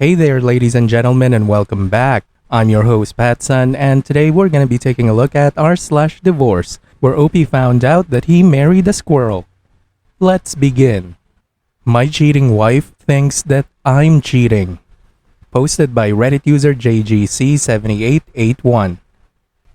Hey there, ladies and gentlemen, and welcome back. I'm your host, Patsun, and today we're going to be taking a look at r/divorce, where OP found out that he married a squirrel. Let's begin. My cheating wife thinks that I'm cheating. Posted by Reddit user JGC7881.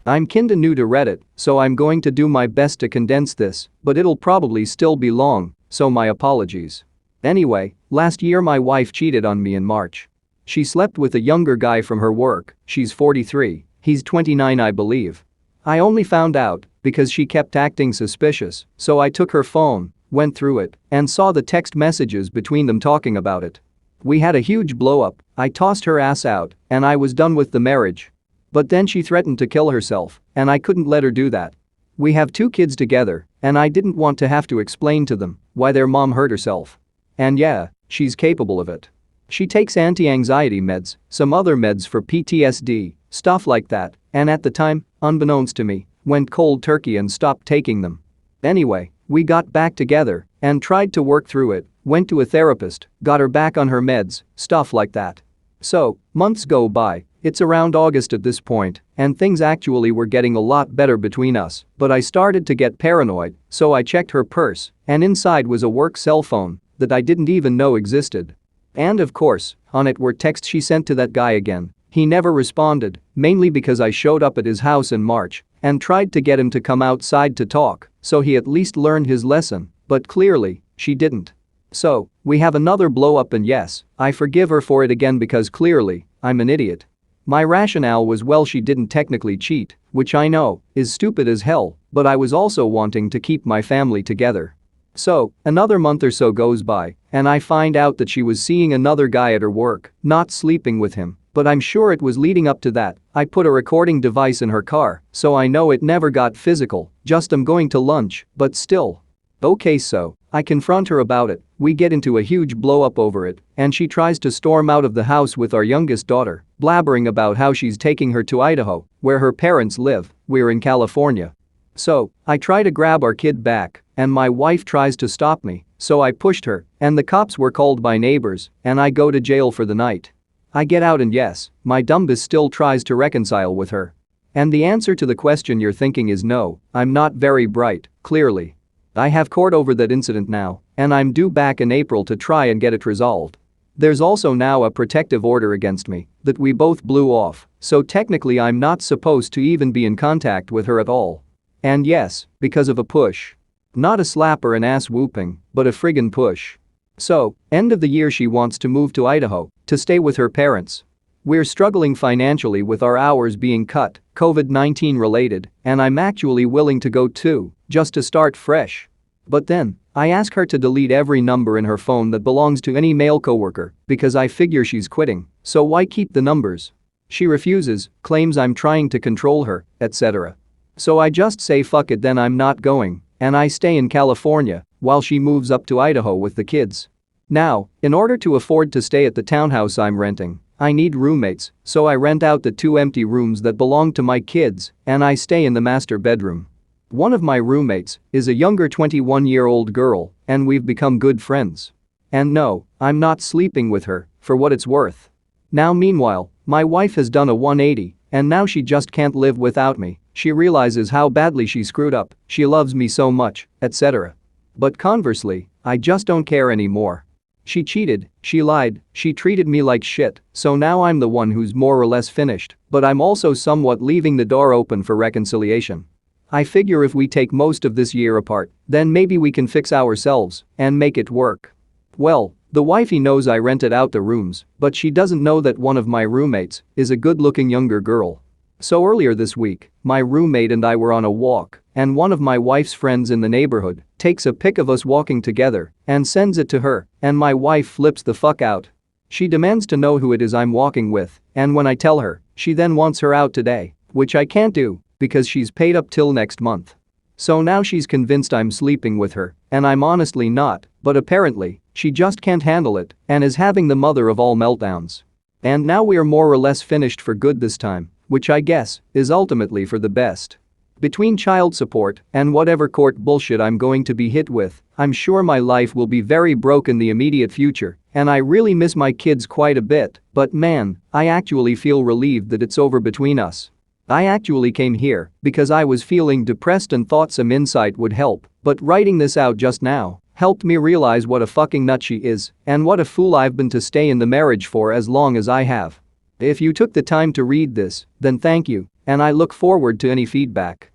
I'm kinda new to Reddit, so I'm going to do my best to condense this, but it'll probably still be long, so my apologies. Anyway, last year my wife cheated on me in March. She slept with a younger guy from her work. She's 43, he's 29 I believe. I only found out because she kept acting suspicious, so I took her phone, went through it, and saw the text messages between them talking about it. We had a huge blow-up, I tossed her ass out, and I was done with the marriage. But then she threatened to kill herself, and I couldn't let her do that. We have 2 kids together, and I didn't want to have to explain to them why their mom hurt herself. And yeah, she's capable of it. She takes anti-anxiety meds, some other meds for PTSD, stuff like that, and at the time, unbeknownst to me, went cold turkey and stopped taking them. Anyway, we got back together and tried to work through it, went to a therapist, got her back on her meds, stuff like that. So, months go by, it's around August at this point, and things actually were getting a lot better between us, but I started to get paranoid, so I checked her purse, and inside was a work cell phone that I didn't even know existed. And of course, on it were texts she sent to that guy again. He never responded, mainly because I showed up at his house in March and tried to get him to come outside to talk, so he at least learned his lesson, but clearly, she didn't. So, we have another blow-up and yes, I forgive her for it again because clearly, I'm an idiot. My rationale was well she didn't technically cheat, which I know is stupid as hell, but I was also wanting to keep my family together. So, another month or so goes by, and I find out that she was seeing another guy at her work, not sleeping with him, but I'm sure it was leading up to that. I put a recording device in her car, so I know it never got physical, just I'm going to lunch, but still. Okay, so, I confront her about it, we get into a huge blow-up over it, and she tries to storm out of the house with our youngest daughter, blabbering about how she's taking her to Idaho, where her parents live. We're in California. So, I try to grab our kid back, and my wife tries to stop me, so I pushed her, and the cops were called by neighbors, and I go to jail for the night. I get out and yes, my dumbass still tries to reconcile with her. And the answer to the question you're thinking is no, I'm not very bright, clearly. I have court over that incident now, and I'm due back in April to try and get it resolved. There's also now a protective order against me that we both blew off, so technically I'm not supposed to even be in contact with her at all. And yes, because of a push. Not a slap or an ass whooping, but a friggin' push. So, end of the year she wants to move to Idaho to stay with her parents. We're struggling financially with our hours being cut, COVID-19 related, and I'm actually willing to go too, just to start fresh. But then, I ask her to delete every number in her phone that belongs to any male coworker because I figure she's quitting, so why keep the numbers? She refuses, claims I'm trying to control her, etc. So I just say fuck it then I'm not going, and I stay in California while she moves up to Idaho with the kids. Now, in order to afford to stay at the townhouse I'm renting, I need roommates, so I rent out the 2 empty rooms that belong to my kids, and I stay in the master bedroom. One of my roommates is a younger 21-year-old girl, and we've become good friends. And no, I'm not sleeping with her, for what it's worth. Now meanwhile, my wife has done a 180, and now she just can't live without me. She realizes how badly she screwed up, she loves me so much, etc. But conversely, I just don't care anymore. She cheated, she lied, she treated me like shit, so now I'm the one who's more or less finished, but I'm also somewhat leaving the door open for reconciliation. I figure if we take most of this year apart, then maybe we can fix ourselves and make it work. Well, the wifey knows I rented out the rooms, but she doesn't know that one of my roommates is a good-looking younger girl. So earlier this week, my roommate and I were on a walk, and one of my wife's friends in the neighborhood takes a pic of us walking together and sends it to her, and my wife flips the fuck out. She demands to know who it is I'm walking with, and when I tell her, she then wants her out today, which I can't do because she's paid up till next month. So now she's convinced I'm sleeping with her, and I'm honestly not, but apparently, she just can't handle it and is having the mother of all meltdowns. And now we're more or less finished for good this time, which I guess is ultimately for the best. Between child support and whatever court bullshit I'm going to be hit with, I'm sure my life will be very broke in the immediate future, and I really miss my kids quite a bit, but man, I actually feel relieved that it's over between us. I actually came here because I was feeling depressed and thought some insight would help, but writing this out just now helped me realize what a fucking nut she is and what a fool I've been to stay in the marriage for as long as I have. If you took the time to read this, then thank you, and I look forward to any feedback.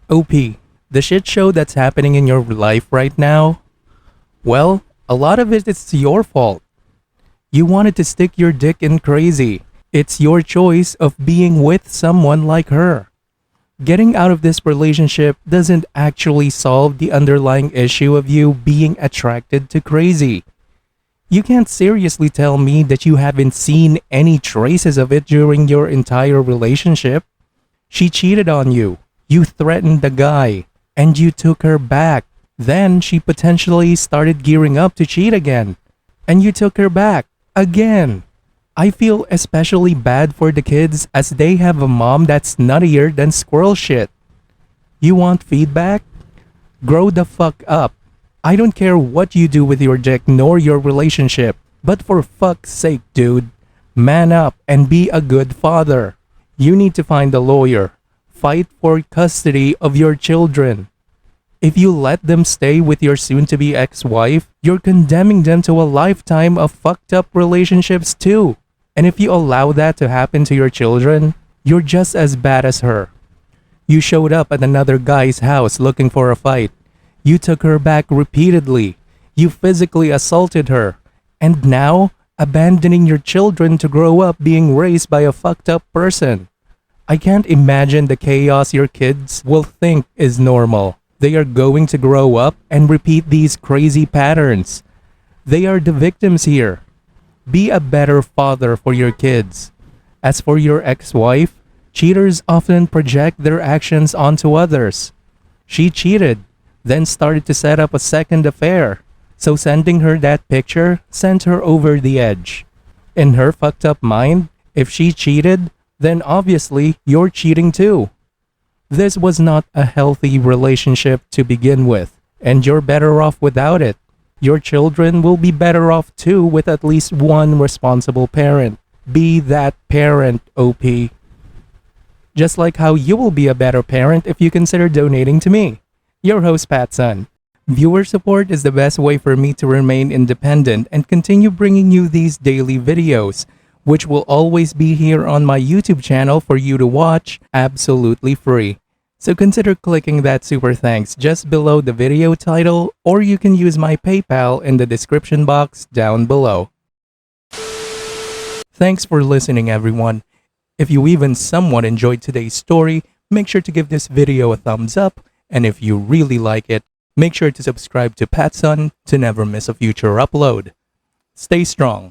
OP, the shit show that's happening in your life right now? Well, a lot of it is your fault. You wanted to stick your dick in crazy. It's your choice of being with someone like her. Getting out of this relationship doesn't actually solve the underlying issue of you being attracted to crazy. You can't seriously tell me that you haven't seen any traces of it during your entire relationship. She cheated on you. You threatened the guy, and you took her back. Then she potentially started gearing up to cheat again, and you took her back again. I feel especially bad for the kids as they have a mom that's nuttier than squirrel shit. You want feedback? Grow the fuck up. I don't care what you do with your dick nor your relationship, but for fuck's sake, dude, man up and be a good father. You need to find a lawyer. Fight for custody of your children. If you let them stay with your soon-to-be ex-wife, you're condemning them to a lifetime of fucked up relationships too. And if you allow that to happen to your children, you're just as bad as her. You showed up at another guy's house looking for a fight. You took her back repeatedly. You physically assaulted her. And now, abandoning your children to grow up being raised by a fucked up person. I can't imagine the chaos your kids will think is normal. They are going to grow up and repeat these crazy patterns. They are the victims here. Be a better father for your kids. As for your ex-wife, cheaters often project their actions onto others. She cheated, then started to set up a second affair. So sending her that picture sent her over the edge. In her fucked up mind, if she cheated, then obviously you're cheating too. This was not a healthy relationship to begin with, and you're better off without it. Your children will be better off too with at least one responsible parent. Be that parent, OP. Just like how you will be a better parent if you consider donating to me, your host PattSun. Viewer support is the best way for me to remain independent and continue bringing you these daily videos, which will always be here on my YouTube channel for you to watch absolutely free. So consider clicking that super thanks just below the video title, or you can use my PayPal in the description box down below. Thanks for listening, everyone. If you even somewhat enjoyed today's story, make sure to give this video a thumbs up, and if you really like it, make sure to subscribe to PattSun to never miss a future upload. Stay strong.